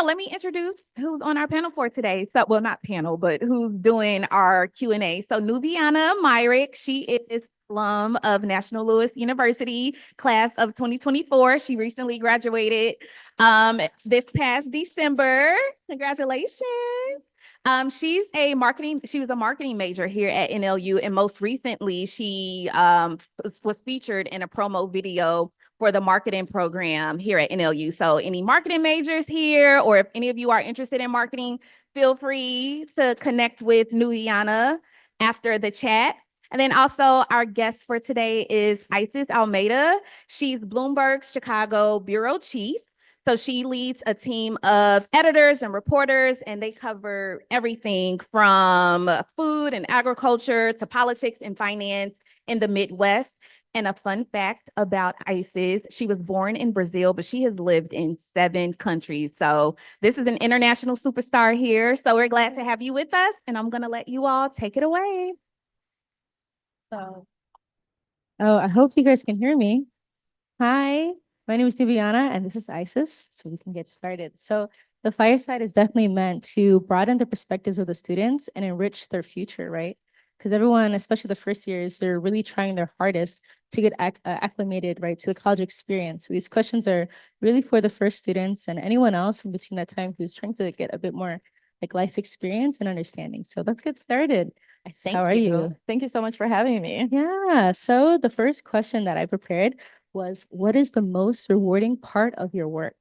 So let me introduce who's on our panel for today. So, well, not panel, but who's doing our Q&A. So Nubiana Myrick, she is alum of National Louis University, class of 2024. She recently graduated this past December. Congratulations. She was a marketing major here at NLU, and most recently, she was featured in a promo video for the marketing program here at NLU. So any marketing majors here, or if any of you are interested in marketing, feel free to connect with Nuiana after the chat. And then also our guest for today is Isis Almeida. She's Bloomberg's Chicago bureau chief. So she leads a team of editors and reporters, and they cover everything from food and agriculture to politics and finance in the Midwest. And a fun fact about Isis, she was born in Brazil, but she has lived in 7 countries. So this is an international superstar here. So we're glad to have you with us, and I'm going to let you all take it away. So, I hope you guys can hear me. Hi, my name is Nubiana, and this is Isis, so we can get started. So the Fireside is definitely meant to broaden the perspectives of the students and enrich their future, right? Because everyone, especially the first years, they're really trying their hardest to get acclimated, right, to the college experience. So these questions are really for the first students and anyone else in between that time who's trying to get a bit more like life experience and understanding. So let's get started. How are you? Thank you so much for having me. Yeah. So the first question that I prepared was, what is the most rewarding part of your work?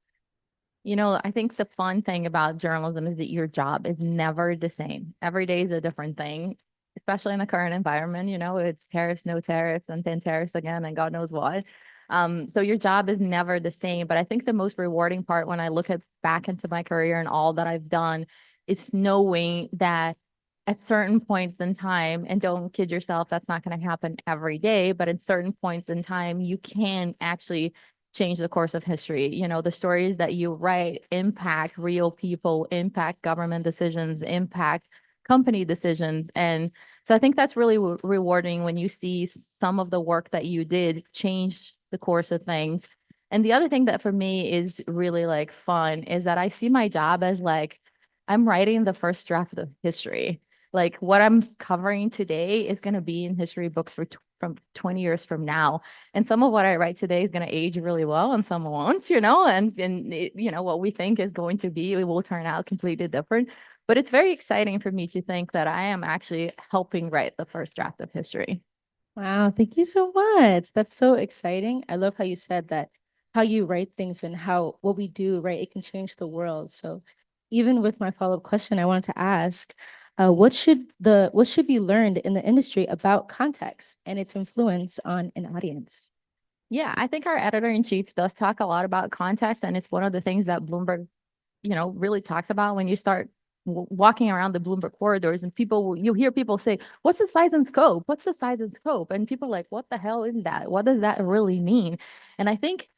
I think the fun thing about journalism is that your job is never the same. Every day is a different thing, especially in the current environment. It's tariffs, no tariffs, and then tariffs again, and God knows what. So your job is never the same. But I think the most rewarding part when I look back into my career and all that I've done is knowing that at certain points in time, and don't kid yourself, that's not going to happen every day, but at certain points in time, you can actually change the course of history. The stories that you write impact real people, impact government decisions, impact company decisions. And so I think that's really rewarding when you see some of the work that you did change the course of things. And the other thing that for me is really like fun is that I see my job as like I'm writing the first draft of history. Like what I'm covering today is going to be in history books from 20 years from now. And some of what I write today is going to age really well and some won't, and what we think is going to be, it will turn out completely different. But it's very exciting for me to think that I am actually helping write the first draft of history. Wow, thank you so much. That's so exciting. I love how you said that, how you write things and how what we do, right, it can change the world. So even with my follow-up question, I wanted to ask, what should be learned in the industry about context and its influence on an audience? Yeah, I think our editor-in-chief does talk a lot about context, and it's one of the things that Bloomberg, really talks about when you start walking around the Bloomberg corridors, and you hear people say, "What's the size and scope? What's the size and scope?" And people are like, "What the hell is that? What does that really mean?" And I think,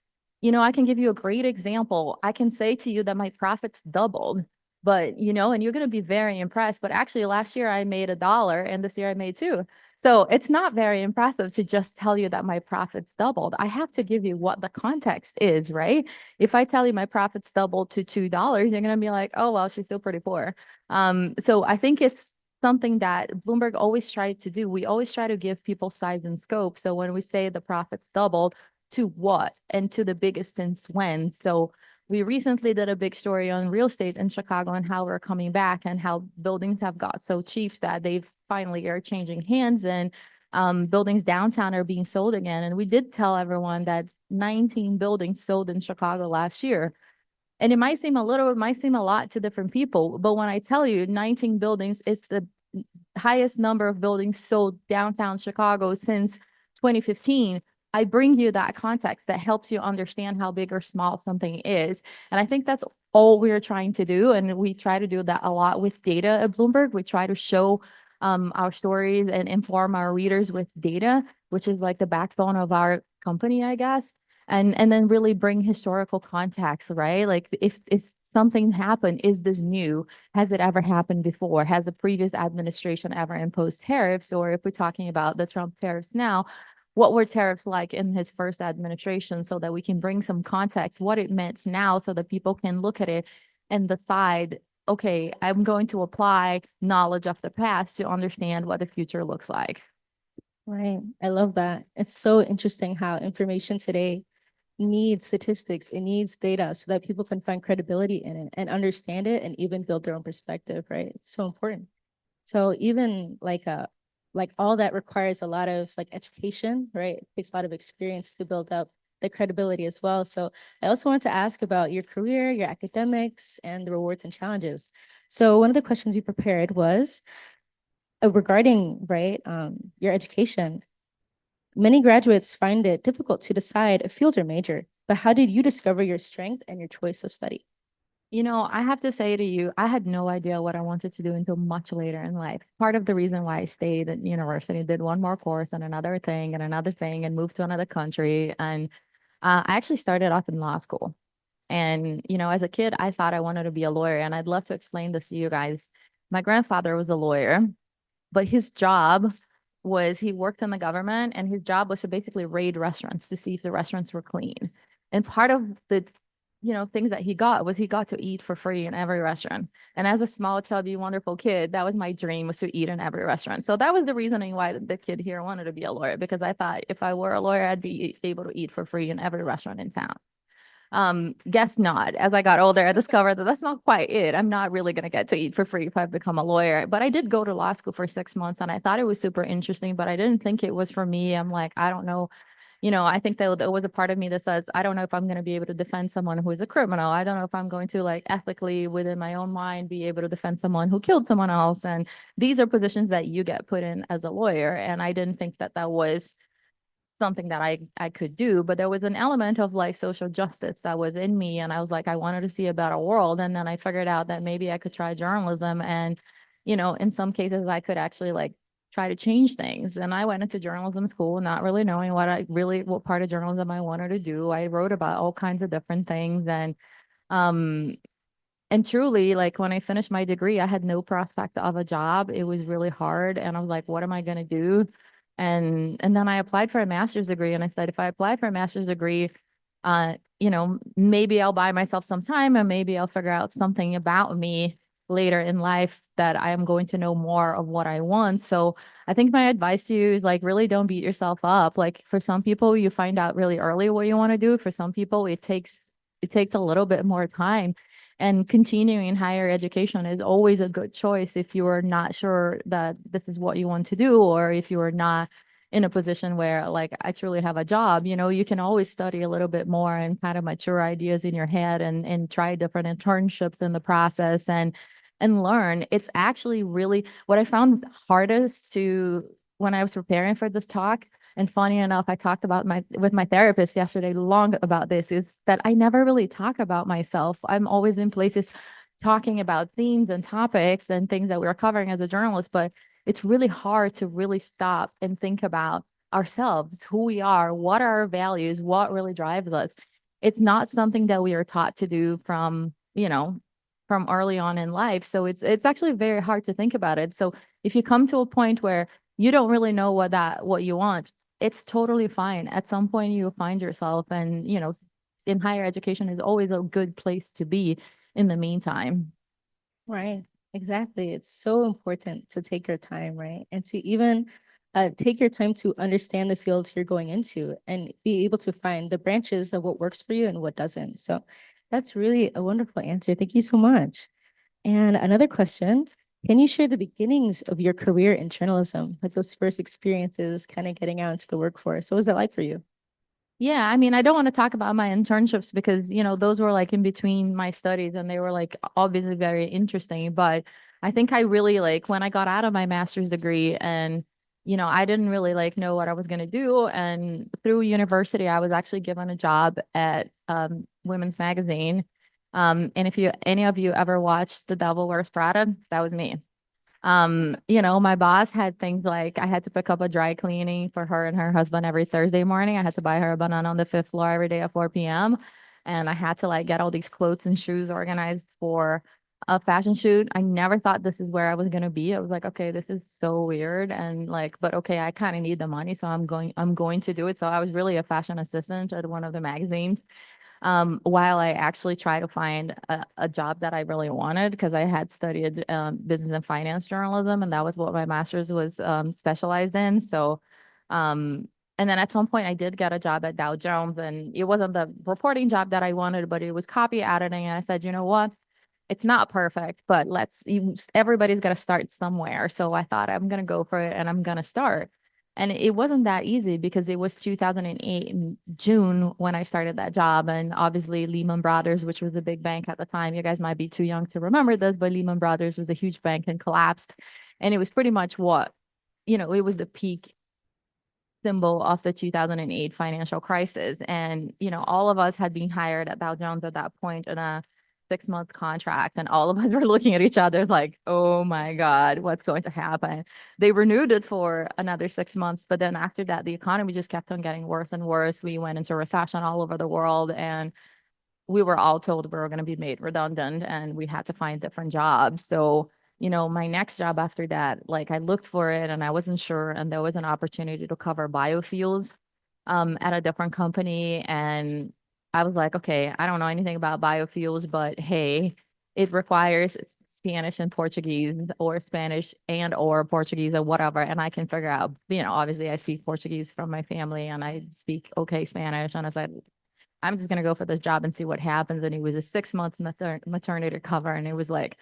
I can give you a great example. I can say to you that my profits doubled, but and you're going to be very impressed. But actually, last year I made $1, and this year I made 2. So it's not very impressive to just tell you that my profits doubled. I have to give you what the context is, right? If I tell you my profits doubled to $2, you're going to be like, oh, well, she's still pretty poor. So I think it's something that Bloomberg always tried to do. We always try to give people size and scope. So when we say the profits doubled, to what and to the biggest since when? So we recently did a big story on real estate in Chicago and how we're coming back and how buildings have got so cheap that they've finally are changing hands, and buildings downtown are being sold again. And we did tell everyone that 19 buildings sold in Chicago last year. And it might seem a little, it might seem a lot to different people, but when I tell you 19 buildings, it's the highest number of buildings sold downtown Chicago since 2015. I bring you that context that helps you understand how big or small something is. And I think that's all we're trying to do. And we try to do that a lot with data at Bloomberg. We try to show our stories and inform our readers with data, which is like the backbone of our company, I guess. And then really bring historical context, right? Like if something happened, is this new? Has it ever happened before? Has a previous administration ever imposed tariffs? Or if we're talking about the Trump tariffs now, what were tariffs like in his first administration, so that we can bring some context, what it meant now, so that people can look at it and decide, okay, I'm going to apply knowledge of the past to understand what the future looks like. Right. I love that. It's so interesting how information today needs statistics, it needs data so that people can find credibility in it and understand it and even build their own perspective, right? It's so important. So even like all that requires a lot of like education, right? It takes a lot of experience to build up the credibility as well. So I also want to ask about your career, your academics, and the rewards and challenges. So one of the questions you prepared was regarding, right, your education. Many graduates find it difficult to decide a field or major, but how did you discover your strength and your choice of study? You know, I have to say to you, I had no idea what I wanted to do until much later in life. Part of the reason why I stayed at university, did one more course and another thing, and moved to another country. And I actually started off in law school. And, as a kid, I thought I wanted to be a lawyer. And I'd love to explain this to you guys. My grandfather was a lawyer, but his job was he worked in the government, and his job was to basically raid restaurants to see if the restaurants were clean. And part of the things that he got to eat for free in every restaurant. And as a small, chubby, wonderful kid, that was my dream, was to eat in every restaurant. So that was the reasoning why the kid here wanted to be a lawyer, because I thought if I were a lawyer, I'd be able to eat for free in every restaurant in town. Guess not. As I got older, I discovered that that's not quite it. I'm not really going to get to eat for free if I become a lawyer. But I did go to law school for 6 months, and I thought it was super interesting, but I didn't think it was for me. I'm like, I don't know. I think that there was a part of me that says, I don't know if I'm going to be able to defend someone who is a criminal. I don't know if I'm going to, like, ethically within my own mind be able to defend someone who killed someone else. And these are positions that you get put in as a lawyer. And I didn't think that that was something that I could do, but there was an element of like social justice that was in me, and I was like, I wanted to see a better world. And then I figured out that maybe I could try journalism, and in some cases I could actually like try to change things. And I went into journalism school not really knowing what part of journalism I wanted to do. I wrote about all kinds of different things, um and truly, like when I finished my degree, I had no prospect of a job. It was really hard. And I was like, what am I going to do? And then I applied for a master's degree. And I said, if I apply for a master's degree, maybe I'll buy myself some time, and maybe I'll figure out something about me later in life that I am going to know more of what I want. So I think my advice to you is like, really don't beat yourself up. Like for some people, you find out really early what you want to do. For some people, it takes a little bit more time. And continuing in higher education is always a good choice if you are not sure that this is what you want to do, or if you are not in a position where like I truly have a job. You can always study a little bit more and kind of mature ideas in your head, and try different internships in the process, and learn. It's actually really what I found hardest to when I was preparing for this talk. And funny enough, I talked about with my therapist yesterday long about this, is that I never really talk about myself. I'm always in places talking about themes and topics and things that we're covering as a journalist, but it's really hard to really stop and think about ourselves, who we are, what are our values, what really drives us. It's not something that we are taught to do from early on in life. So it's actually very hard to think about it. So if you come to a point where you don't really know what you want, it's totally fine. At some point you'll find yourself, and in higher education is always a good place to be in the meantime. Right. Exactly. It's so important to take your time, right? And to even take your time to understand the field you're going into and be able to find the branches of what works for you and what doesn't. So that's really a wonderful answer. Thank you so much. And another question, can you share the beginnings of your career in journalism, like those first experiences, kind of getting out into the workforce? What was that like for you? Yeah, I mean, I don't want to talk about my internships because, those were like in between my studies, and they were like obviously very interesting. But I think I really like when I got out of my master's degree, and, I didn't really like know what I was going to do. And through university, I was actually given a job at Women's Magazine. And if any of you ever watched The Devil Wears Prada, that was me. My boss had things like I had to pick up a dry cleaning for her and her husband every Thursday morning. I had to buy her a banana on the fifth floor every day at 4 p.m. And I had to like get all these clothes and shoes organized for a fashion shoot. I never thought this is where I was gonna be. I was like, okay, this is so weird. And like, but okay, I kind of need the money, so I'm going to do it. So I was really a fashion assistant at one of the magazines. while I actually try to find a job that I really wanted, because I had studied business and finance journalism, and that was what my master's was specialized in. So, and then at some point I did get a job at Dow Jones, and it wasn't the reporting job that I wanted, but it was copy editing. And I said, you know what? It's not perfect, but everybody's got to start somewhere. So I thought I'm going to go for it and I'm going to start. And it wasn't that easy because it was 2008 in June when I started that job. And obviously Lehman Brothers, which was a big bank at the time, you guys might be too young to remember this, but Lehman Brothers was a huge bank and collapsed. And it was pretty much it was the peak symbol of the 2008 financial crisis. And, all of us had been hired at Dow Jones at that point in a 6-month contract. And all of us were looking at each other like, oh my God, what's going to happen? They renewed it for another 6 months. But then after that, the economy just kept on getting worse and worse. We went into recession all over the world. And we were all told we were going to be made redundant and we had to find different jobs. So, my next job after that, like I looked for it and I wasn't sure. And there was an opportunity to cover biofuels at a different company. And I was like, okay, I don't know anything about biofuels, but hey, it requires Spanish and Portuguese, or Spanish and or Portuguese or whatever. And I can figure out, obviously I speak Portuguese from my family and I speak okay Spanish. And I said, I'm just going to go for this job and see what happens. And it was a 6-month maternity cover. And it was like,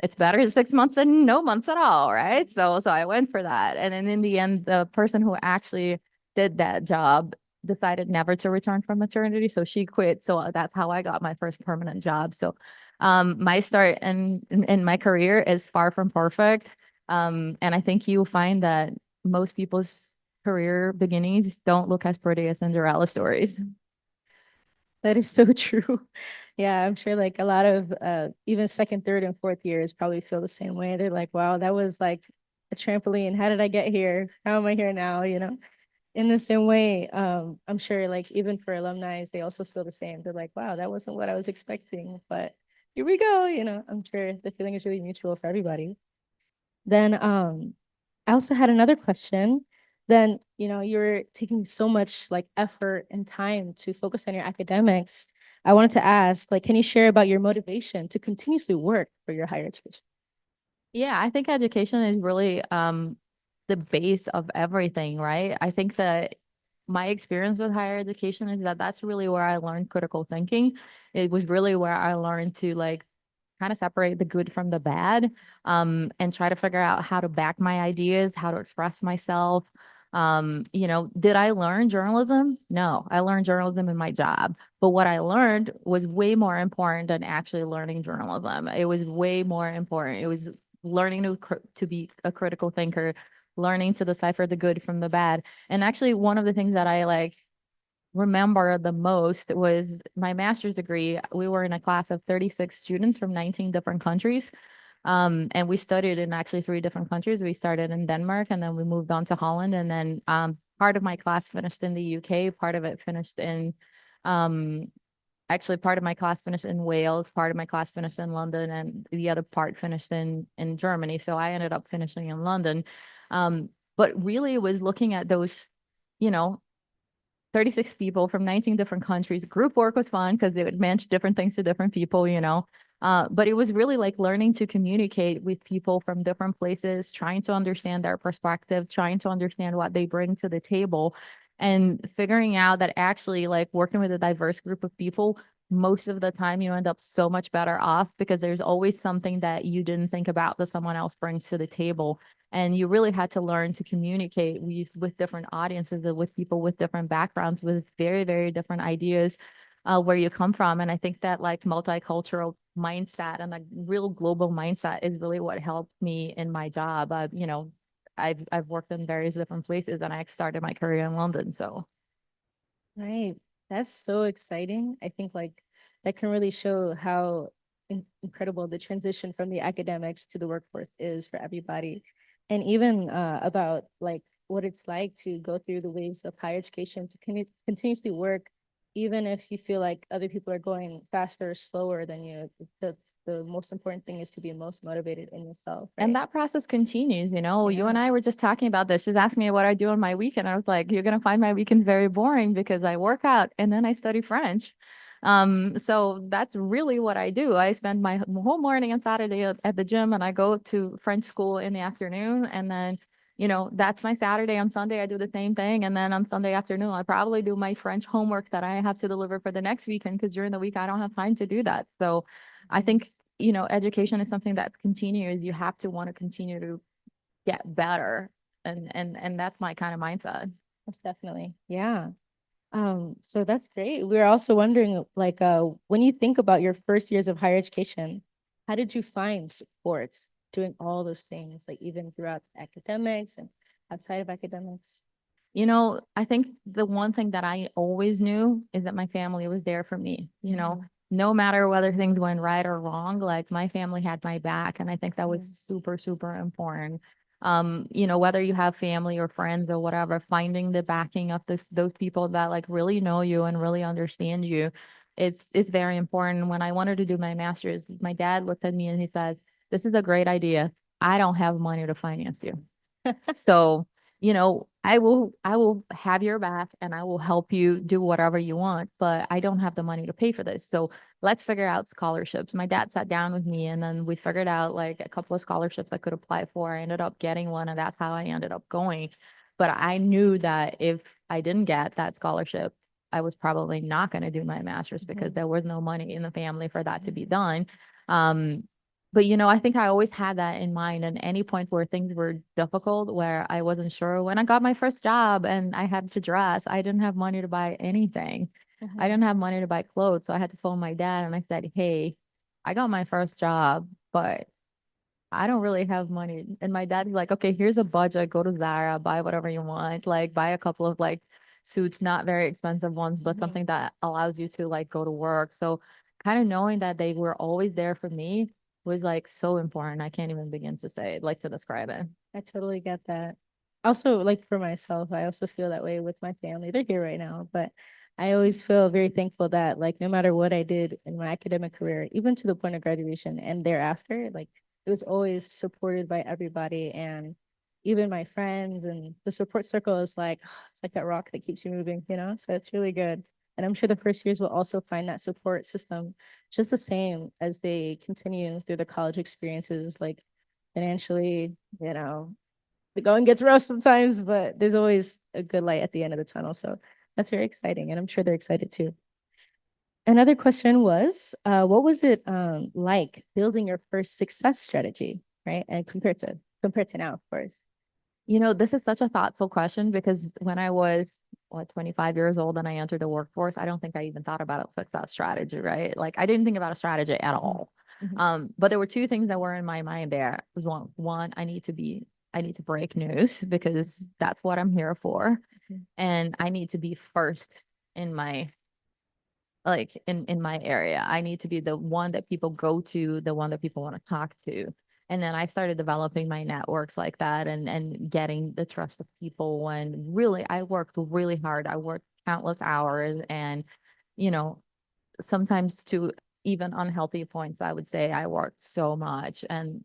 it's better in 6 months than no months at all. Right. So I went for that. And then in the end, the person who actually did that job decided never to return from maternity. So she quit. So that's how I got my first permanent job. So my start in my career is far from perfect. And I think you'll find that most people's career beginnings don't look as pretty as Cinderella stories. That is so true. Yeah, I'm sure like a lot of even second, third, and fourth years probably feel the same way. They're like, wow, that was like a trampoline. How did I get here? How am I here now? In the same way, I'm sure like even for alumni, they also feel the same. They're like, wow, that wasn't what I was expecting, but here we go. I'm sure the feeling is really mutual for everybody. Then I also had another question. Then, you're taking so much like effort and time to focus on your academics. I wanted to ask, like, can you share about your motivation to continuously work for your higher education? Yeah, I think education is really the base of everything, right? I think that my experience with higher education is that that's really where I learned critical thinking. It was really where I learned to like kind of separate the good from the bad, and try to figure out how to back my ideas, how to express myself. Did I learn journalism? No, I learned journalism in my job. But what I learned was way more important than actually learning journalism. It was way more important. It was learning to be a critical thinker, learning to decipher the good from the bad. And actually, one of the things that I like remember the most was my master's degree. We were in a class of 36 students from 19 different countries. And we studied in actually 3 different countries. We started in Denmark and then we moved on to Holland. And then part of my class finished in the UK, part of it finished in actually part of my class finished in Wales, part of my class finished in London, and the other part finished in Germany. So I ended up finishing in London. But really it was looking at those, you know, 36 people from 19 different countries. Group work was fun because it meant different things to different people, but it was really like learning to communicate with people from different places, trying to understand their perspective, trying to understand what they bring to the table, and figuring out that actually like working with a diverse group of people, most of the time you end up so much better off because there's always something that you didn't think about that someone else brings to the table. And you really had to learn to communicate with different audiences and with people with different backgrounds, with very, very different ideas, where you come from. And I think that like multicultural mindset and a real global mindset is really what helped me in my job. I've worked in various different places and I started my career in London. So Right. That's so exciting. I think like that can really show how incredible the transition from the academics to the workforce is for everybody. And even about like what it's like to go through the waves of higher education to continuously work, even if you feel like other people are going faster or slower than you. The most important thing is to be most motivated in yourself. Right? and that process continues, you Yeah. and I were just talking about this. She's asked me what I do on my weekend. I was like, you're going to find my weekends very boring because I work out and then I study French. So that's really what I do. I spend my whole morning on Saturday at the gym, and I go to French school in the afternoon. And then, that's my Saturday. On Sunday, I do the same thing. And then on Sunday afternoon, I probably do my French homework that I have to deliver for the next weekend, because during the week, I don't have time to do that. So I think, education is something that continues. You have to want to continue to get better. And that's my kind of mindset. Most definitely. Yeah. So that's great. We are also wondering, like, when you think about your first years of higher education, how did you find support doing all those things, like even throughout academics and outside of academics? I think the one thing that I always knew is that my family was there for me. No matter whether things went right or wrong, like my family had my back. And I think that was super, super important. Whether you have family or friends or whatever, finding the backing of those people that like really know you and really understand you, it's very important. When I wanted to do my master's, my dad looked at me and he says, "This is a great idea. I don't have money to finance you." So, I will have your back and I will help you do whatever you want, but I don't have the money to pay for this. So let's figure out scholarships. My dad sat down with me and then we figured out like a couple of scholarships I could apply for. I ended up getting one, and that's how I ended up going. But I knew that if I didn't get that scholarship, I was probably not going to do my master's, because there was no money in the family for that to be done. Um, but I think I always had that in mind. And any point where things were difficult, where I wasn't sure, when I got my first job and I had to dress, I didn't have money to buy anything. I didn't have money to buy clothes. So I had to phone my dad and I said, "Hey, I got my first job, but I don't really have money." And my dad's like, "Okay, here's a budget. Go to Zara, buy whatever you want. Like buy a couple of like suits, not very expensive ones, but something that allows you to like go to work." So kind of knowing that they were always there for me was like so important. I can't even begin to say, like to describe it. I totally get that. Also, like for myself, I also feel that way with my family. They're here right now, but I always feel very thankful that like no matter what I did in my academic career, even to the point of graduation and thereafter, like it was always supported by everybody, and even my friends, and the support circle is like it's like that rock that keeps you moving, you know? So it's really good. And I'm sure the first years will also find that support system just the same as they continue through the college experiences, like financially, the going gets rough sometimes, but there's always a good light at the end of the tunnel. So that's very exciting. And I'm sure they're excited too. Another question was, what was it like building your first success strategy, right? And compared to now, of course. This is such a thoughtful question, because when I was 25 years old and I entered the workforce, I don't think I even thought about a success strategy, right? Like I didn't think about a strategy at all. But there were two things that were in my mind there. Was one, I need to break news, because that's what I'm here for. And I need to be first in my in my area. I need to be the one that people go to, the one that people want to talk to. And then I started developing my networks like that, and getting the trust of people. When really I worked really hard. I worked countless hours, and you know, sometimes to even unhealthy points, I would say I worked so much. And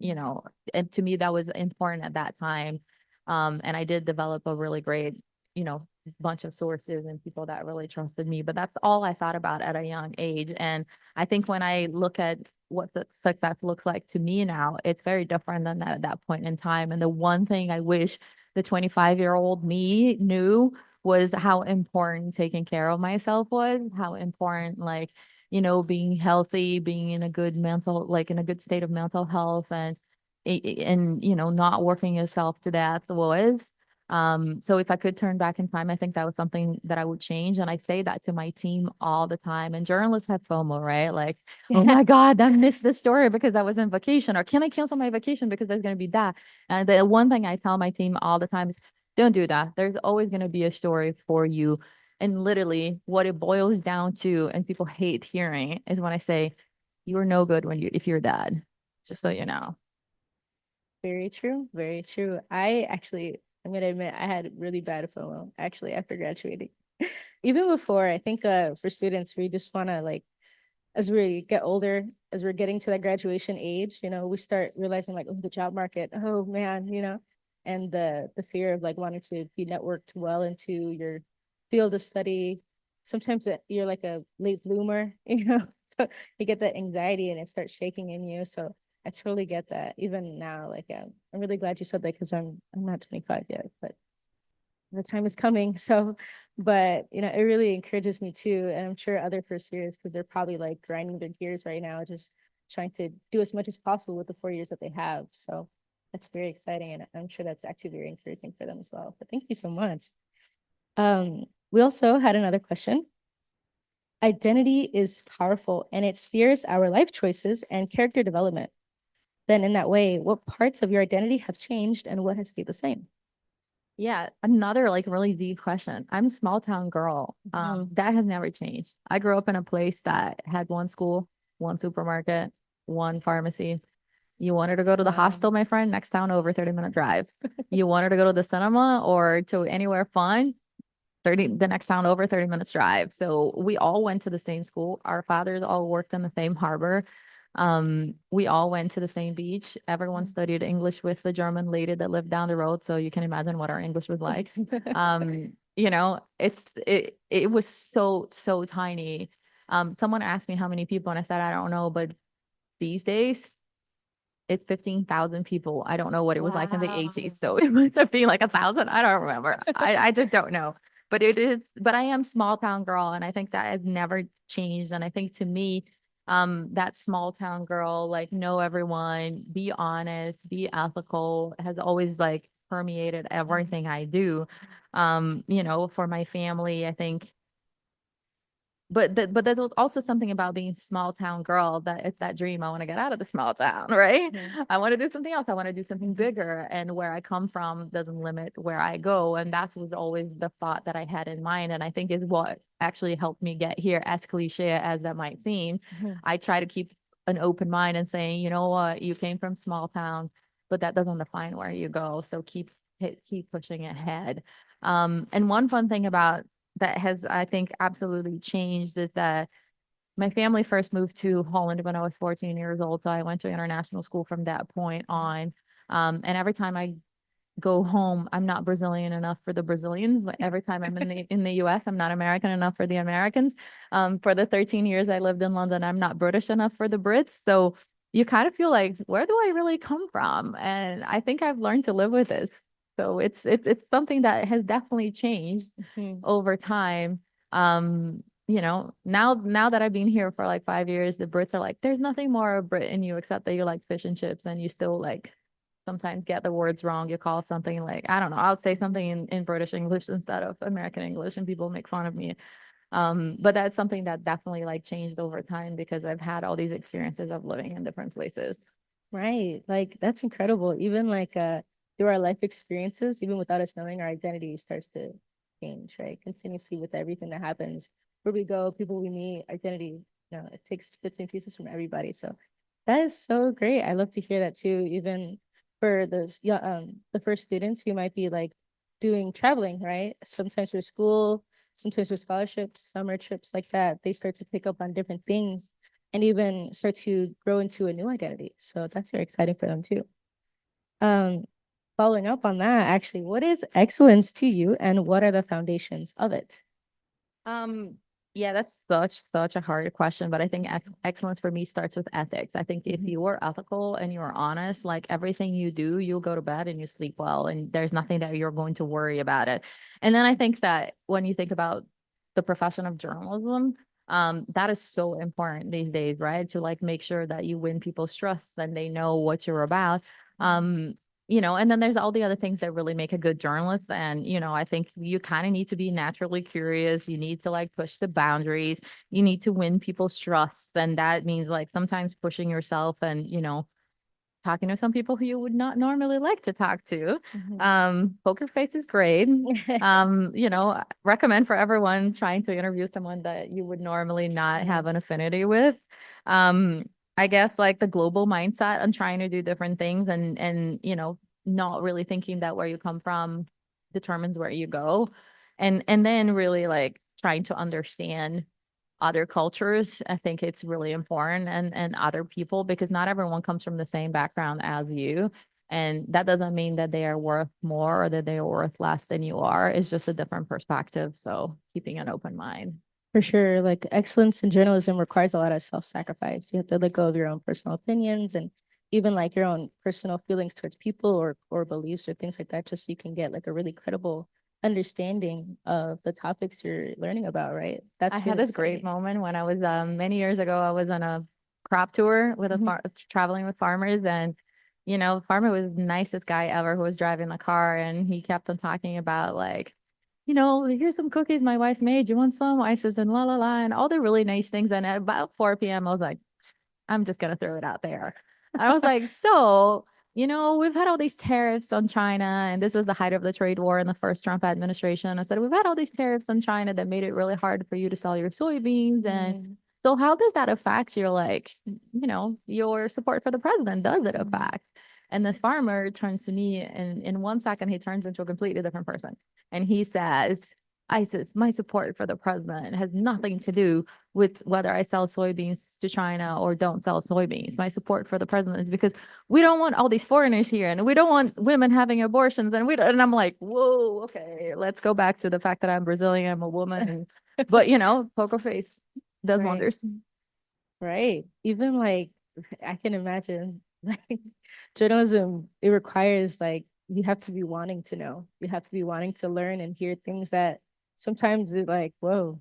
and to me that was important at that time. And I did develop a really great, you know, bunch of sources and people that really trusted me. But that's all I thought about at a young age. And I think when I look at what the success looks like to me now, it's very different than that at that point in time. And the one thing I wish the 25-year-old me knew was how important taking care of myself was, how important like, being healthy, being in a good in a good state of mental health, and not working yourself to death was. So if I could turn back in time, I think that was something that I would change. And I say that to my team all the time. And journalists have FOMO, right? Like, oh my God, I missed this story because I was on vacation, or can I cancel my vacation because there's going to be that? And the one thing I tell my team all the time is don't do that. There's always going to be a story for you. And literally what it boils down to, and people hate hearing, is when I say, you're no good if you're dead, just so you know. Very true. Very true. I'm gonna admit I had really bad FOMO actually after graduating. Even before, I think for students, we just wanna like as we get older, as we're getting to that graduation age, we start realizing like, oh, the job market, oh man, and the fear of like wanting to be networked well into your field of study sometimes you're like a late bloomer, so you get that anxiety and it starts shaking in you. So I totally get that. Even now, like I'm really glad you said that because I'm not 25 yet, but the time is coming. So, but it really encourages me too. And I'm sure other first years, because they're probably like grinding their gears right now, just trying to do as much as possible with the 4 years that they have. So that's very exciting. And I'm sure that's actually very encouraging for them as well. But thank you so much. We also had another question. Identity is powerful and it steers our life choices and character development. Then in that way, what parts of your identity have changed and what has stayed the same? Yeah, another like really deep question. I'm a small town girl. That has never changed. I grew up in a place that had one school, one supermarket, one pharmacy. You wanted to go to the hostel, my friend, next town over, 30-minute drive. You wanted to go to the cinema or to anywhere fun, the next town over, 30 minutes drive. So we all went to the same school. Our fathers all worked in the same harbor. We all went to the same beach. Everyone studied English with the German lady that lived down the road. So you can imagine what our English was like. It was so tiny. Someone asked me how many people, and I said, I don't know, but these days it's 15,000 people. I don't know what it was like in the 80s. So it must have been like 1,000. I don't remember. I just don't know. But I am small town girl. And I think that has never changed. And I think to me, that small town girl, like know everyone, be honest, be ethical, has always like permeated everything I do. For my family, I think but there's also something about being a small town girl that it's that dream. I want to get out of the small town, right? I want to do something else. I want to do something bigger. And where I come from doesn't limit where I go. And that was always the thought that I had in mind. And I think is what actually helped me get here, as cliche as that might seem. I try to keep an open mind and saying, you know what, you came from small town, but that doesn't define where you go. So keep pushing ahead. And one fun thing about that has, I think, absolutely changed is that my family first moved to Holland when I was 14 years old. So I went to international school from that point on. And every time I go home, I'm not Brazilian enough for the Brazilians. But every time I'm in the US, I'm not American enough for the Americans. For the 13 years I lived in London, I'm not British enough for the Brits. So you kind of feel like, where do I really come from? And I think I've learned to live with this. So it's something that has definitely changed over time. Now that I've been here for like 5 years, the Brits are like, there's nothing more Brit in you except that you like fish and chips and you still like sometimes get the words wrong. You call something like, I don't know, I'll say something in British English instead of American English and people make fun of me. But that's something that definitely like changed over time because I've had all these experiences of living in different places. Right. Like that's incredible. Even like through our life experiences, even without us knowing, our identity starts to change, right? Continuously with everything that happens. Where we go, people we meet, identity, it takes bits and pieces from everybody. So that is so great. I love to hear that too. Even for the first students who might be like doing traveling, right? Sometimes for school, sometimes for scholarships, summer trips like that, they start to pick up on different things and even start to grow into a new identity. So that's very exciting for them too. Um, Following up on that, actually, what is excellence to you and what are the foundations of it? Yeah, that's such a hard question, but I think excellence for me starts with ethics. I think if you are ethical and you are honest, like everything you do, you'll go to bed and you sleep well, and there's nothing that you're going to worry about it. And then I think that when you think about the profession of journalism, that is so important these days, right? To like make sure that you win people's trust and they know what you're about. Um, and then there's all the other things that really make a good journalist. And, I think you kind of need to be naturally curious. You need to like push the boundaries. You need to win people's trust. And that means like sometimes pushing yourself and, talking to some people who you would not normally like to talk to. Poker face is great. Recommend for everyone trying to interview someone that you would normally not have an affinity with. I guess like the global mindset and trying to do different things and not really thinking that where you come from determines where you go. And then really like trying to understand other cultures. I think it's really important and other people because not everyone comes from the same background as you. And that doesn't mean that they are worth more or that they are worth less than you are. It's just a different perspective. So keeping an open mind. For sure. Like excellence in journalism requires a lot of self-sacrifice. You have to let go of your own personal opinions and even like your own personal feelings towards people or beliefs or things like that, just so you can get like a really credible understanding of the topics you're learning about, right? That's I had really this great exciting. moment when I was many years ago. I was on a crop tour with a traveling with farmers, and the farmer was the nicest guy ever who was driving the car, and he kept on talking about like, here's some cookies my wife made. You want some? I says and la la la, and all the really nice things. And at about 4 p.m., I was like, I'm just gonna throw it out there. I was like, so, we've had all these tariffs on China, and this was the height of the trade war in the first Trump administration. I said, we've had all these tariffs on China that made it really hard for you to sell your soybeans. And so how does that affect your like, your support for the president? Does it affect? And this farmer turns to me and in 1 second he turns into a completely different person. And he says, ISIS, my support for the president has nothing to do with whether I sell soybeans to China or don't sell soybeans. My support for the president is because we don't want all these foreigners here and we don't want women having abortions and and I'm like, whoa, okay, let's go back to the fact that I'm Brazilian, I'm a woman, but poker face does Right. wonders. Right. Even like I can imagine like journalism, it requires like you have to be wanting to know. You have to be wanting to learn and hear things that sometimes it like, whoa,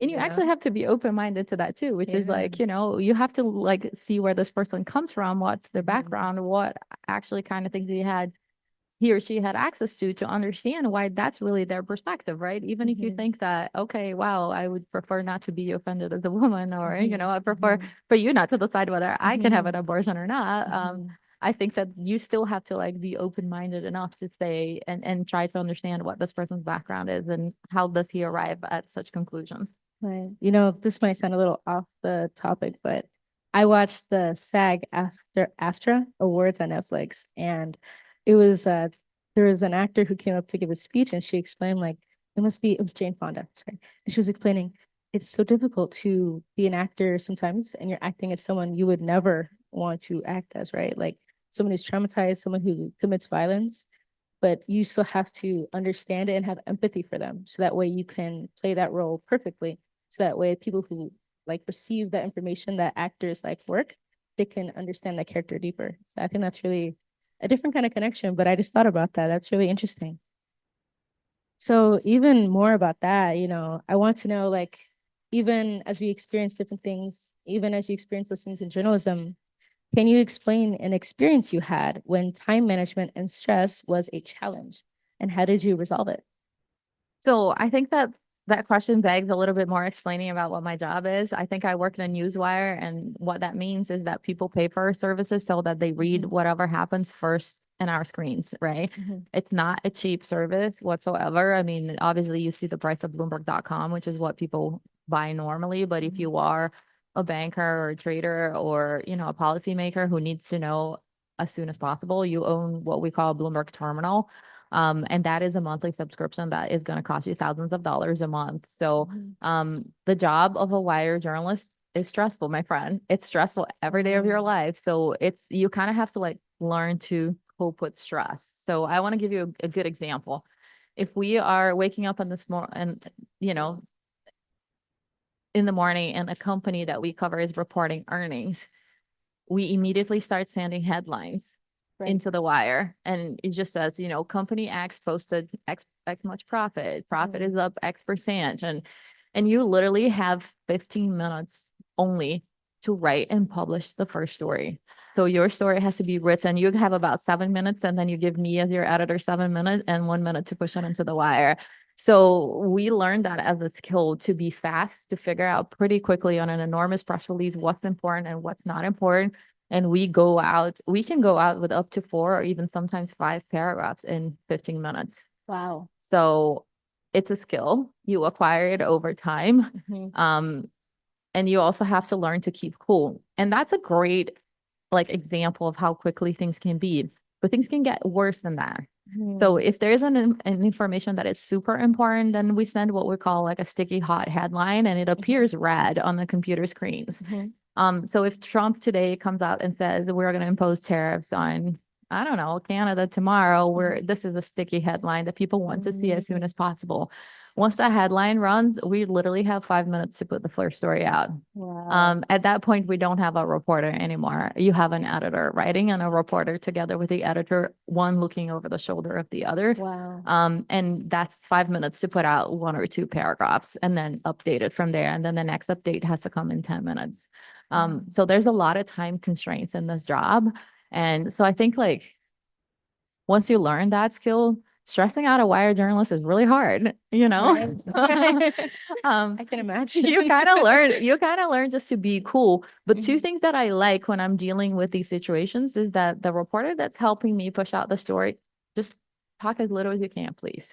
And you you actually know? have to be open-minded to that too, which is Yeah. like, you have to like see where this person comes from, what's their Mhm. background, what actually kind of things he or she had access to understand why that's really their perspective, right? Even if you think that, okay, wow, I would prefer not to be offended as a woman, or, I prefer for you not to decide whether I can have an abortion or not. I think that you still have to like be open-minded enough to say and try to understand what this person's background is and how does he arrive at such conclusions. Right. This might sound a little off the topic, but I watched the SAG AFTRA Awards on Netflix, and it was there was an actor who came up to give a speech, and she explained like it was Jane Fonda, sorry, and she was explaining it's so difficult to be an actor sometimes, and you're acting as someone you would never want to act as, right? Like someone who's traumatized, someone who commits violence, but you still have to understand it and have empathy for them, so that way you can play that role perfectly, so that way people who like receive that information that actors like work, they can understand that character deeper. So I think that's really a different kind of connection, but I just thought about that. That's really interesting. So even more about that, I want to know like even as we experience different things, even as you experience those things in journalism, can you explain an experience you had when time management and stress was a challenge? And how did you resolve it? So I think that question begs a little bit more explaining about what my job is. I think I work in a newswire, and what that means is that people pay for our services so that they read whatever happens first in our screens, right? It's not a cheap service whatsoever. I mean, obviously you see the price of Bloomberg.com, which is what people buy normally, but if you are a banker or a trader or, a policymaker who needs to know as soon as possible, you own what we call a Bloomberg terminal. And that is a monthly subscription that is going to cost you thousands of dollars a month. So, the job of a wire journalist is stressful, my friend. It's stressful every day of your life. So you kind of have to like learn to cope with stress. So I want to give you a good example. If we are waking up in this morning and, in the morning and a company that we cover is reporting earnings, we immediately start sending headlines into the wire. And it just says, company X posted X much profit. Profit is up X%. And you literally have 15 minutes only to write and publish the first story. So your story has to be written. You have about 7 minutes, and then you give me as your editor 7 minutes and 1 minute to push it into the wire. So we learned that as a skill to be fast, to figure out pretty quickly on an enormous press release what's important and what's not important. And we can go out with up to 4 or even sometimes 5 paragraphs in 15 minutes. Wow. So it's a skill. You acquire it over time. And you also have to learn to keep cool. And that's a great like example of how quickly things can be, but things can get worse than that. So if there's an information that is super important, then we send what we call like a sticky hot headline, and it appears red on the computer screens. So if Trump today comes out and says we're going to impose tariffs on, I don't know, Canada tomorrow, where this is a sticky headline that people want to see as soon as possible. Once that headline runs, we literally have 5 minutes to put the first story out. Wow. At that point, we don't have a reporter anymore. You have an editor writing and a reporter together with the editor, one looking over the shoulder of the other. Wow. And that's 5 minutes to put out 1 or 2 paragraphs and then update it from there. And then the next update has to come in 10 minutes. So there's a lot of time constraints in this job. And so I think like once you learn that skill, stressing out a wire journalist is really hard, you know? Right. Um, I can imagine. you kind of learn just to be cool. But two things that I like when I'm dealing with these situations is that the reporter that's helping me push out the story, just talk as little as you can, please.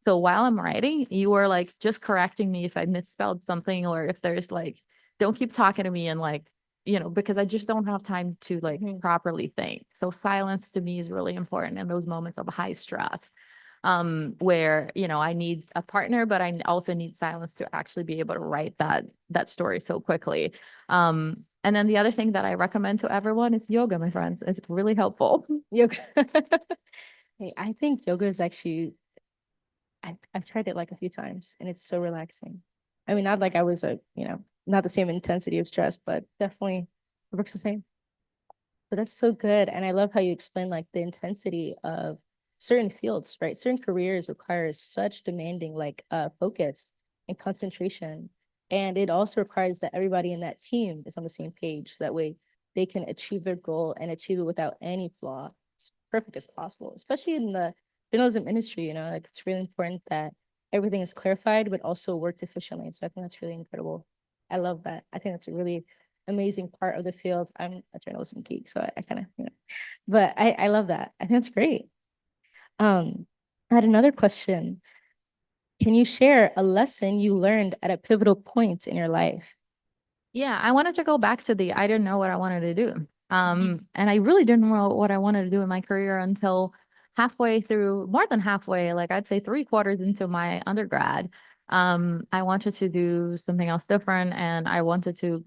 So while I'm writing, you are like just correcting me if I misspelled something or if there's like, don't keep talking to me and like, because I just don't have time to like properly think. So silence to me is really important in those moments of high stress, where, I need a partner, but I also need silence to actually be able to write that story so quickly. And then the other thing that I recommend to everyone is yoga, my friends. It's really helpful. Yoga. Hey, I think yoga is actually, I've tried it like a few times and it's so relaxing. I mean, not like I was not the same intensity of stress, but definitely it works the same. But that's so good. And I love how you explain like the intensity of certain fields, right? Certain careers require such demanding like focus and concentration. And it also requires that everybody in that team is on the same page. So that way they can achieve their goal and achieve it without any flaw, as perfect as possible, especially in the journalism industry, like it's really important that everything is clarified, but also worked efficiently. So I think that's really incredible. I love that. I think that's a really amazing part of the field. I'm a journalism geek, so I kind of, but I love that. I think that's great. I had another question. Can you share a lesson you learned at a pivotal point in your life? Yeah, I wanted to go back to I didn't know what I wanted to do. And I really didn't know what I wanted to do in my career until halfway through, more than halfway, like I'd say 3/4 into my undergrad. I wanted to do something else different and I wanted to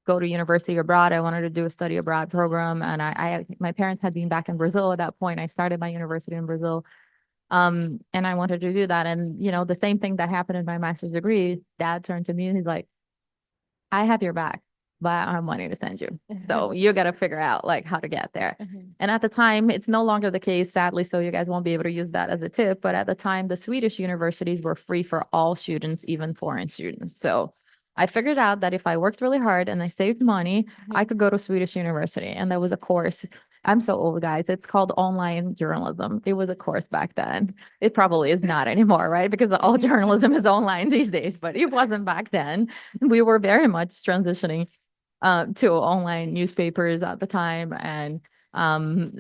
go to university abroad. I wanted to do a study abroad program. And my parents had been back in Brazil at that point. I started my university in Brazil. And I wanted to do that. And, the same thing that happened in my master's degree, dad turned to me and he's like, I have your back, but I don't have money to send you. So you got to figure out like how to get there. And at the time, it's no longer the case, sadly. So you guys won't be able to use that as a tip. But at the time, the Swedish universities were free for all students, even foreign students. So I figured out that if I worked really hard and I saved money, I could go to Swedish university. And there was a course. I'm so old, guys. It's called online journalism. It was a course back then. It probably is not anymore, right? Because all journalism is online these days, but it wasn't back then. We were very much transitioning to online newspapers at the time. And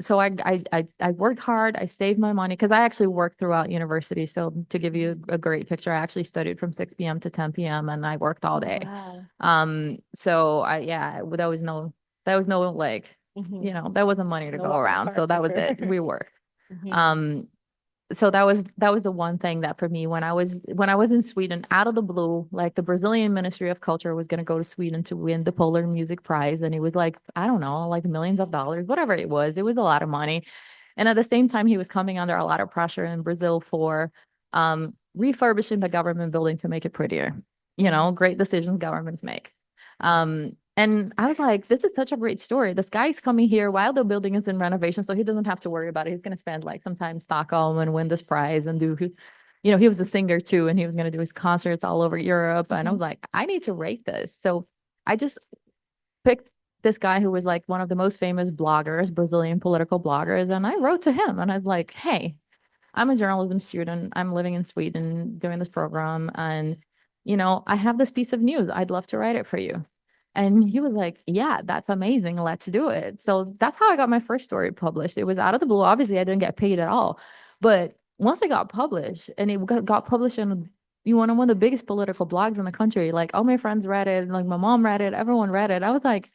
so I worked hard. I saved my money because I actually worked throughout university. So to give you a great picture, I actually studied from 6 p.m. to 10 p.m. and I worked all day. Wow. So there was no like, there wasn't money to No go walk in the around. park So that for was sure. it. We worked. Um, so that was the one thing that for me when I was in Sweden, out of the blue, like the Brazilian Ministry of Culture was going to go to Sweden to win the Polar Music Prize, and it was like I don't know, like millions of dollars, whatever it was. It was a lot of money, and at the same time, he was coming under a lot of pressure in Brazil for refurbishing the government building to make it prettier. Great decisions governments make. And I was like, this is such a great story. This guy's coming here while the building is in renovation, so he doesn't have to worry about it. He's going to spend like some time in Stockholm and win this prize and he was a singer too, and he was going to do his concerts all over Europe. And I was like, I need to rate this. So I just picked this guy who was like one of the most famous bloggers, Brazilian political bloggers. And I wrote to him and I was like, hey, I'm a journalism student. I'm living in Sweden doing this program. And, I have this piece of news. I'd love to write it for you. And he was like, yeah, that's amazing. Let's do it. So that's how I got my first story published. It was out of the blue. Obviously, I didn't get paid at all. But once it got published and it got published in one of the biggest political blogs in the country, like all my friends read it, like my mom read it, everyone read it. I was like,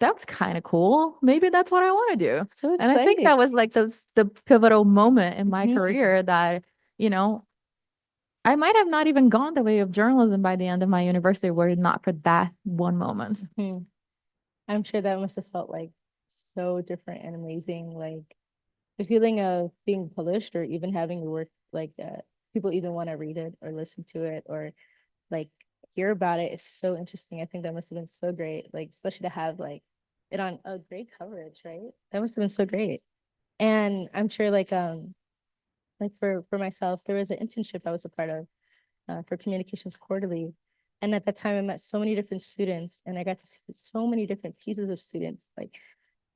that's kind of cool. Maybe that's what I want to do. So And I think that was like the pivotal moment in my Mhm. career that, I might have not even gone the way of journalism by the end of my university were it not for that one moment. Mhm. I'm sure that must have felt like so different and amazing. Like the feeling of being published or even having your work like people even want to read it or listen to it or like hear about it is so interesting. I think that must have been so great, like especially to have like it on a great coverage, right? That must have been so great. And I'm sure like for myself, there was an internship I was a part of for Communications Quarterly. And at that time, I met so many different students, and I got to see so many different pieces of students, like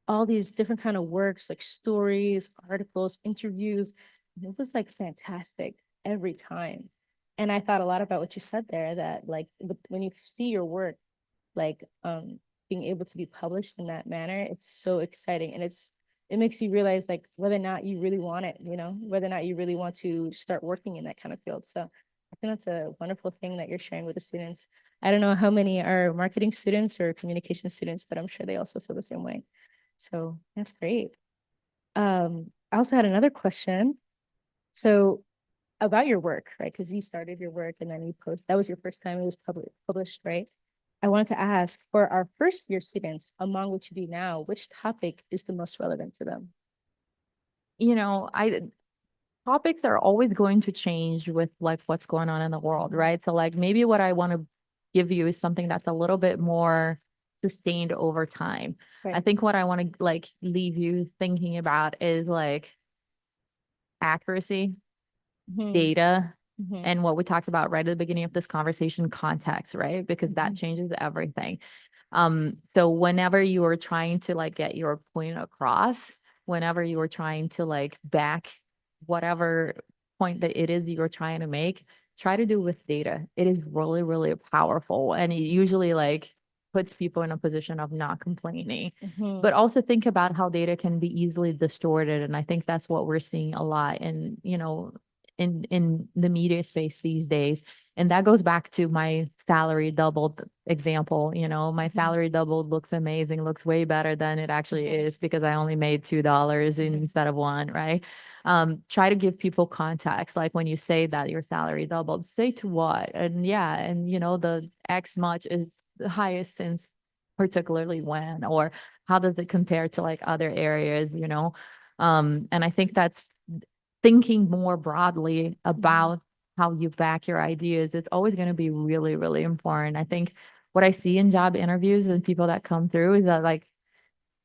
all these different kind of works, like stories, articles, interviews. And it was like fantastic every time. And I thought a lot about what you said there, that like when you see your work, like being able to be published in that manner, it's so exciting. And it makes you realize like whether or not you really want it, you know, whether or not you really want to start working in that kind of field. So I think that's a wonderful thing that you're sharing with the students. I don't know how many are marketing students or communication students, but I'm sure they also feel the same way. So that's great. I also had another question. So about your work, right? Because you started your work and then you post, that was your first time it was published, right? I wanted to ask for our first year students, among what you do now, which topic is the most relevant to them? You know, topics are always going to change with like what's going on in the world, right? So like maybe what I want to give you is something that's a little bit more sustained over time. I Right. think what I want to like leave you thinking about is like accuracy, Mhm. data, Mhm. and what we talked about right at the beginning of this conversation, context, right? Because that Mhm. changes everything. So whenever you are trying to like get your point across, whenever you are trying to like back whatever point that it is you're trying to make, try to do with data. It is really, really powerful. And it usually like puts people in a position of not complaining. Mhm. But also think about how data can be easily distorted. And I think that's what we're seeing a lot in, in the media space these days. And that goes back to my salary doubled example. My Mhm. salary doubled looks amazing, looks way better than it actually Mhm. is because I only made $2 Mhm. instead of one, right? Try to give people context. Like when you say that your salary doubled, say to what? And yeah, and the X much is the highest since particularly when, or how does it compare to like other areas? And I think that's thinking more broadly about how you back your ideas is always going to be really, really important. I think what I see in job interviews and people that come through is that like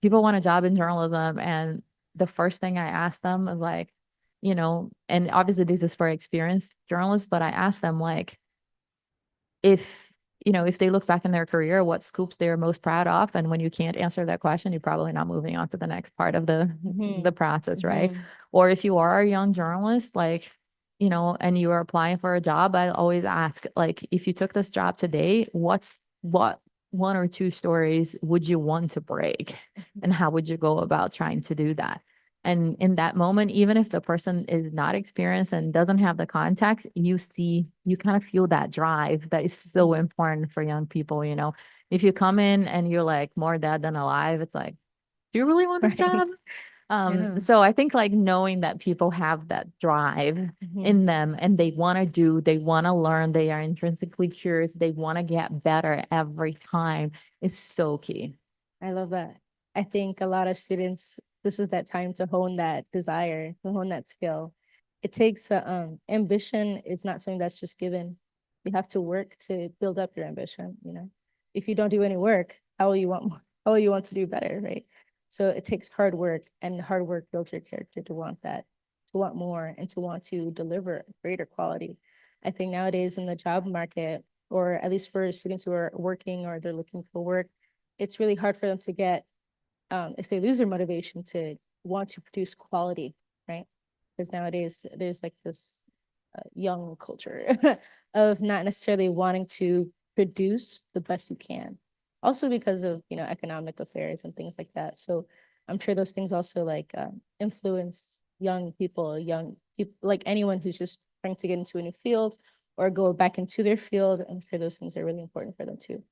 people want a job in journalism. And the first thing I ask them is like, and obviously this is for experienced journalists, but I ask them like, if they look back in their career, what scoops they're most proud of. And when you can't answer that question, you're probably not moving on to the next part of the Mhm. process, right? Mhm. Or if you are a young journalist, like, and you are applying for a job, I always ask, like, if you took this job today, what one or two stories would you want to break? And how would you go about trying to do that? And in that moment, even if the person is not experienced and doesn't have the context, you kind of feel that drive that is so important for young people. If you come in and you're like more dead than alive, it's like, do you really want the Right. job? Yeah. So I think like knowing that people have that drive Mhm. in them and they want to they want to learn, they are intrinsically curious, they want to get better every time is so key. I love that. I think a lot of students, this is that time to hone that desire, to hone that skill. It takes ambition is not something that's just given. You have to work to build up your ambition, you know. If you don't do any work, how will you want more? How will you want to do better, right? So it takes hard work, and hard work builds your character to want that, to want more, and to want to deliver greater quality. I think nowadays in the job market, or at least for students who are working or they're looking for work, it's really hard for them to get if they lose their motivation to want to produce quality, right? Because nowadays there's like this young culture of not necessarily wanting to produce the best you can. Also because of economic affairs and things like that. So I'm sure those things also like influence young people, like anyone who's just trying to get into a new field or go back into their field. I'm sure those things are really important for them too.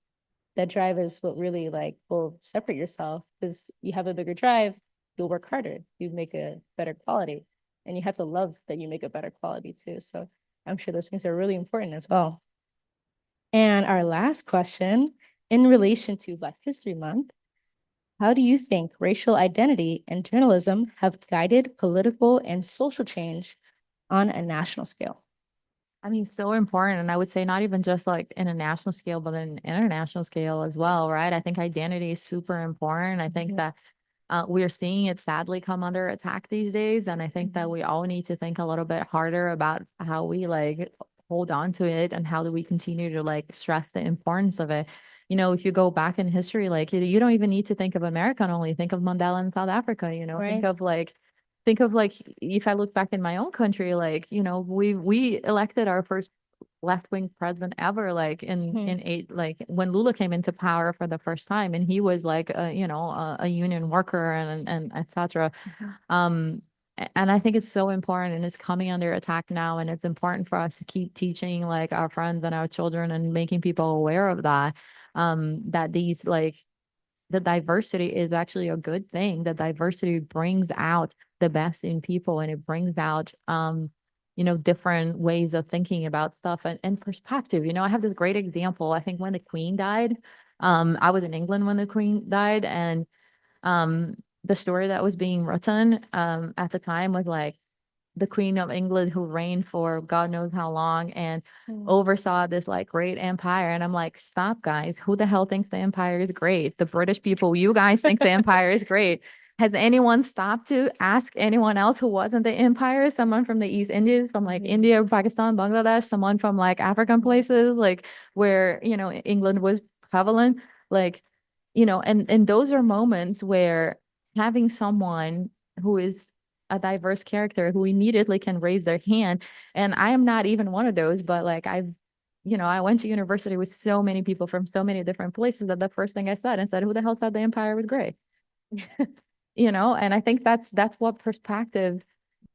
That drive is what really like will separate yourself because you have a bigger drive, you'll work harder, you make a better quality, and you have to love that you make a better quality too. So I'm sure those things are really important as well. And our last question in relation to Black History Month, how do you think racial identity and journalism have guided political and social change on a national scale? I mean, so important. And I would say not even just like in a national scale, but in international scale as well, right? I think identity is super important. I think that we're seeing it sadly come under attack these days. And I think that we all need to think a little bit harder about how we like hold on to it and how do we continue to like stress the importance of it. You know, if you go back in history, like you don't even need to think of America only, think of Mandela in South Africa, you know, Right. think of like if I look back in my own country, like, you know, we elected our first left-wing president ever, like in eight, like when Lula came into power for the first time, and he was like a, you know, a union worker and etc. Um, and I think it's so important, and it's coming under attack now, and it's important for us to keep teaching like our friends and our children and making people aware of that. That these like the diversity is actually a good thing. The diversity brings out the best in people, and it brings out you know, different ways of thinking about stuff and perspective. You know, I have this great example. I think when the Queen died, I was in England when the Queen died, and um the story that was being written at the time was like the Queen of England who reigned for God knows how long and oversaw this like great empire. And I'm like, stop, guys. Who the hell thinks the empire is great? The British people, you guys think the empire is great. Has anyone stopped to ask anyone else who wasn't the empire? Someone from the East Indies, from like India, Pakistan, Bangladesh, someone from like African places, like where, you know, England was prevalent. Like, you know, and those are moments where having someone who is a diverse character who immediately can raise their hand. And I am not even one of those, but like you know, I went to university with so many people from so many different places that the first thing I said and said, who the hell said the empire was great? You know, and I think that's what perspective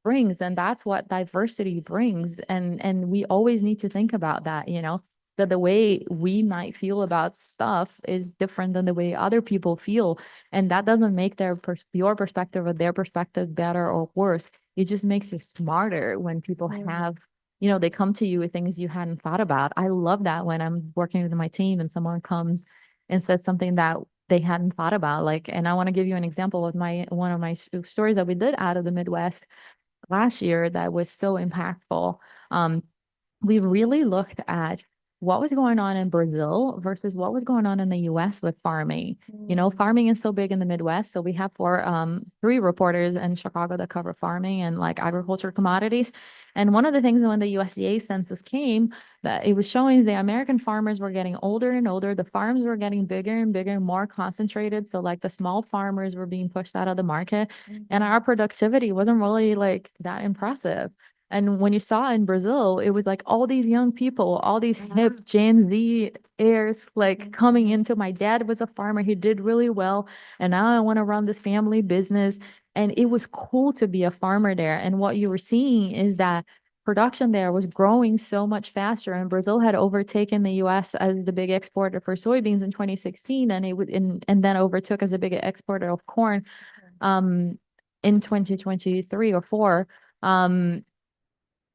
brings, and that's what diversity brings. And we always need to think about that, you know, that the way we might feel about stuff is different than the way other people feel, and that doesn't make your perspective or their perspective better or worse. It just makes you smarter when people have, you know, they come to you with things you hadn't thought about. I love that when I'm working with my team and someone comes and says something that they hadn't thought about. Like, and I want to give you an example of my one of my stories that we did out of the Midwest last year that was so impactful. Um, we really looked at what was going on in Brazil versus what was going on in the US with farming. You know, farming is so big in the Midwest. So we have three reporters in Chicago that cover farming and like agriculture commodities. And one of the things when the USDA census came, that it was showing the American farmers were getting older and older. The farms were getting bigger and bigger, more concentrated. So like the small farmers were being pushed out of the market, and our productivity wasn't really like that impressive. And when you saw in Brazil, it was like all these young people, all these hip Gen Z heirs, like coming into. My dad was a farmer. He did really well. And now I want to run this family business. And it was cool to be a farmer there. And what you were seeing is that production there was growing so much faster. And Brazil had overtaken the US as the big exporter for soybeans in 2016. And it would, and then overtook as the big exporter of corn in 2023 or four.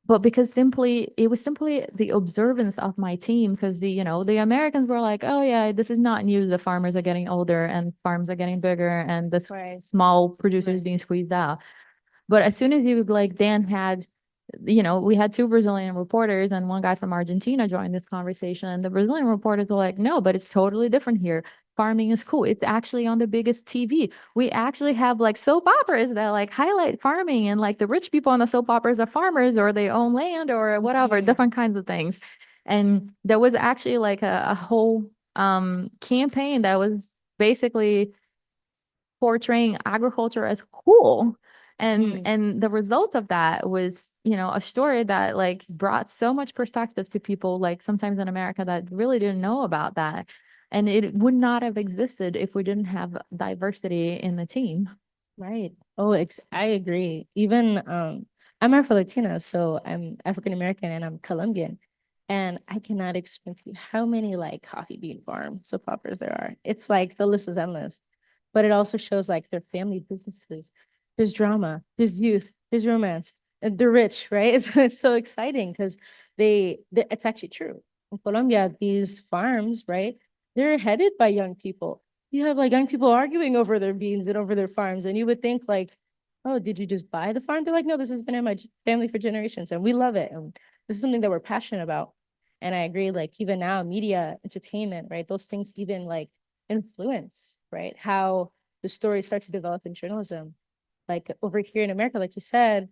But because simply it was simply the observance of my team, because the, you know, the Americans were like, oh yeah, this is not new, the farmers are getting older and farms are getting bigger and the small producers being squeezed out. But as soon as you like Dan had, you know, we had two Brazilian reporters and one guy from Argentina joined this conversation. And the Brazilian reporters were like, no, but it's totally different here. Farming is cool. It's actually on the biggest TV. We actually have like soap operas that like highlight farming, and like the rich people on the soap operas are farmers or they own land or whatever, different kinds of things. And there was actually like a whole campaign that was basically portraying agriculture as cool. And the result of that was, you know, a story that like brought so much perspective to people like sometimes in America that really didn't know about that. And it would not have existed if we didn't have diversity in the team. Right. Oh, I agree. Even I'm Afro-Latina, so I'm African American and I'm Colombian. And I cannot explain to you how many like coffee bean farm soap operas there are. It's like the list is endless. But it also shows like their family businesses. There's drama, there's youth, there's romance, and they're rich, right? So it's so exciting because it's actually true. In Colombia, these farms, right? They're headed by young people. You have like young people arguing over their beans and over their farms. And you would think like, oh, did you just buy the farm? They're like, no, this has been in my family for generations and we love it. And this is something that we're passionate about. And I agree, like even now, media, entertainment, right? Those things even like influence, right? How the stories start to develop in journalism. Like over here in America, like you said,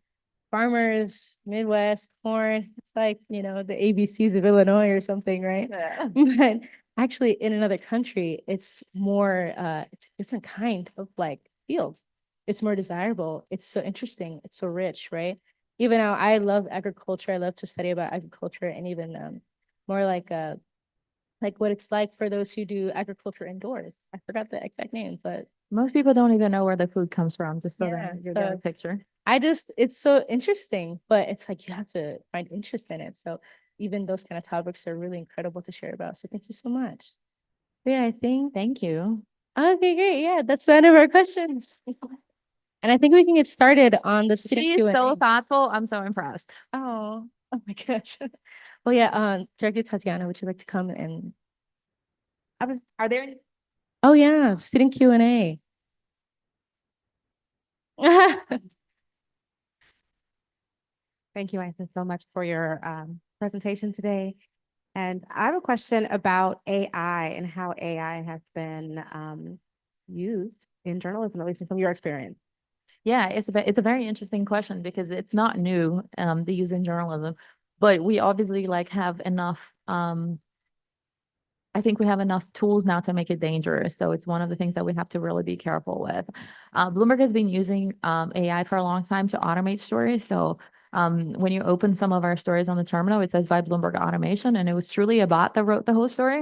farmers, Midwest, corn, it's like, you know, the ABCs of Illinois or something, right? Yeah. But actually in another country, it's more, it's a different kind of like field. It's more desirable. It's so interesting. It's so rich, right? Even now, I love agriculture. I love to study about agriculture and even more like what it's like for those who do agriculture indoors. I forgot the exact name, but Most people don't even know where the food comes from, just so yeah, that you get a so picture. it's so interesting, but it's like you have to find interest in it. So even those kind of topics are really incredible to share about. So thank you so much. Yeah, I think, Thank you. okay, great. Yeah, that's the end of our questions. And I think we can get started on the student She is Q&A. so thoughtful. I'm so impressed. Oh my gosh. Well, yeah, Director Tatiana, would you like to come and Are there any? oh yeah, student Q&A. Thank you, Isis, so much for your presentation today. And I have a question about AI and how AI has been used in journalism, at least from your experience. Yeah, it's a very interesting question because it's not new, the use in journalism, but we obviously like have enough, I think we have enough tools now to make it dangerous. So it's one of the things that we have to really be careful with. Bloomberg has been using AI for a long time to automate stories. So when you open some of our stories on the terminal, it says by Bloomberg Automation, and it was truly a bot that wrote the whole story.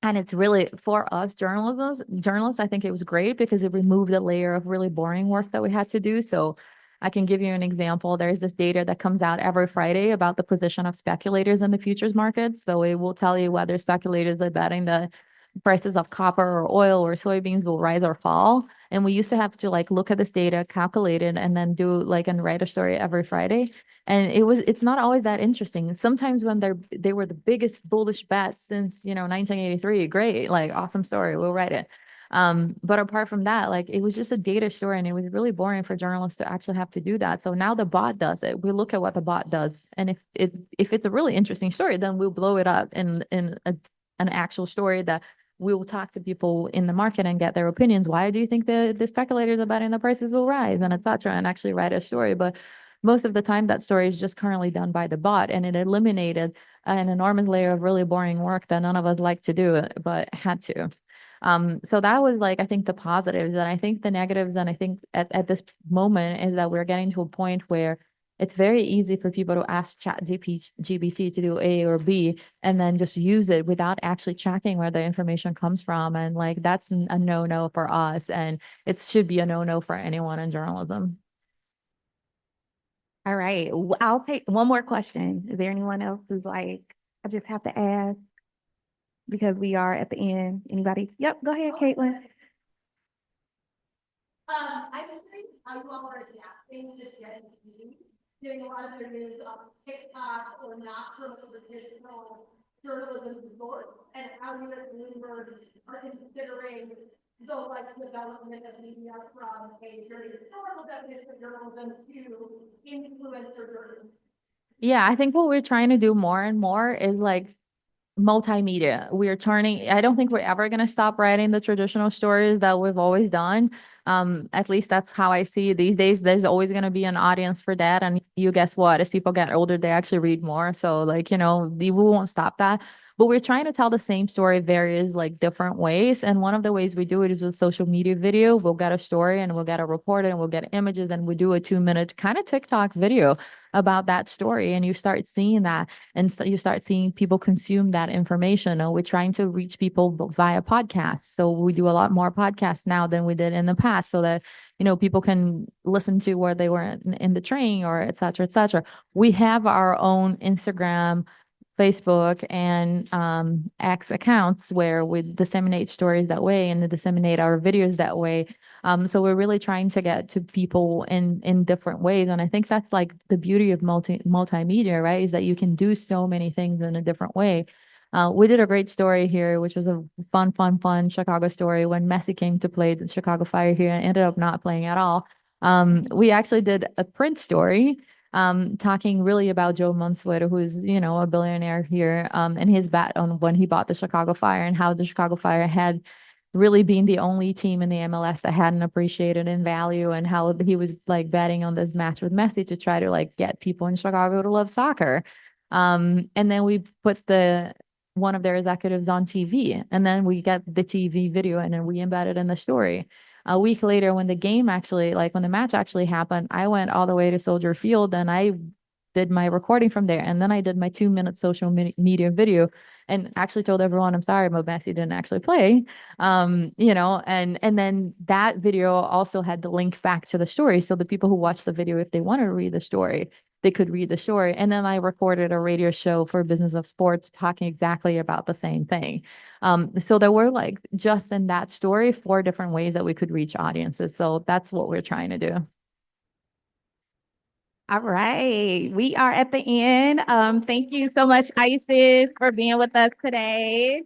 And it's really for us journalists, I think it was great because it removed a layer of really boring work that we had to do. So I can give you an example. There's this data that comes out every Friday about the position of speculators in the futures markets. So it will tell you whether speculators are betting the prices of copper or oil or soybeans will rise or fall. And we used to have to like look at this data, calculate it, and then do like and write a story every Friday. And it's not always that interesting. Sometimes when they were the biggest bullish bets since 1983, great, like awesome story, we'll write it. But apart from that, like it was just a data story and it was really boring for journalists to actually have to do that. So now the bot does it. We look at what the bot does. And if it's a really interesting story, then we'll blow it up in an actual story that we will talk to people in the market and get their opinions. Why do you think the speculators are betting the prices will rise and etc. and actually write a story? But most of the time that story is just currently done by the bot and it eliminated an enormous layer of really boring work that none of us like to do, but had to. So that was like, I think the positives and I think the negatives. And I think at this moment is that we're getting to a point where it's very easy for people to ask GBT to do A or B and then just use it without actually checking where the information comes from. And like, that's a no-no for us. And it should be a no-no for anyone in journalism. All right. I'll take one more question. Is there anyone else who's like, I just have to ask because we are at the end. Anybody? Yep, go ahead, Caitlin. I'm wondering how you all are adapting to Gen Z. Doing a lot of their news on TikTok or not from the traditional journalism source, and how you as Bloomberg are considering the like development of media from a very historical definition of journalism to influencer journalism. Yeah, I think what we're trying to do more and more is like multimedia. We're turning, I don't think we're ever going to stop writing the traditional stories that we've always done. At least that's how I see it these days. There's always going to be an audience for that. And you guess what? As people get older, they actually read more. So like, we won't stop that. But we're trying to tell the same story various like different ways. And one of the ways we do it is with social media video. We'll get a story and we'll get a report and we'll get images and we do a 2-minute kind of TikTok video about that story. And you start seeing that and so you start seeing people consume that information. Or we're trying to reach people via podcasts. So we do a lot more podcasts now than we did in the past so that, people can listen to where they were in the train or et cetera, et cetera. We have our own Instagram, Facebook and X accounts where we disseminate stories that way and disseminate our videos that way. So we're really trying to get to people in different ways. And I think that's like the beauty of multimedia, right? Is that you can do so many things in a different way. We did a great story here, which was a fun Chicago story when Messi came to play the Chicago Fire here and ended up not playing at all. We actually did a print story talking really about Joe Mansueto, who is, you know, a billionaire here, and his bet on when he bought the Chicago Fire and how the Chicago Fire had really been the only team in the MLS that hadn't appreciated in value, and how he was like betting on this match with Messi to try to like get people in Chicago to love soccer. And then we put one of their executives on TV, and then we get the TV video and then we embed it in the story. A week later, when the game actually, like when the match actually happened, I went all the way to Soldier Field and I did my recording from there. And then I did my 2-minute social media video and actually told everyone, I'm sorry, but Messi didn't actually play. You know, and then that video also had the link back to the story. So the people who watched the video, if they wanted to read the story, they could read the story. And then I recorded a radio show for Business of Sports talking exactly about the same thing. So there were like just in that story 4 different ways that we could reach audiences. So that's what we're trying to do. All right, we are at the end. Thank you so much, Isis, for being with us today.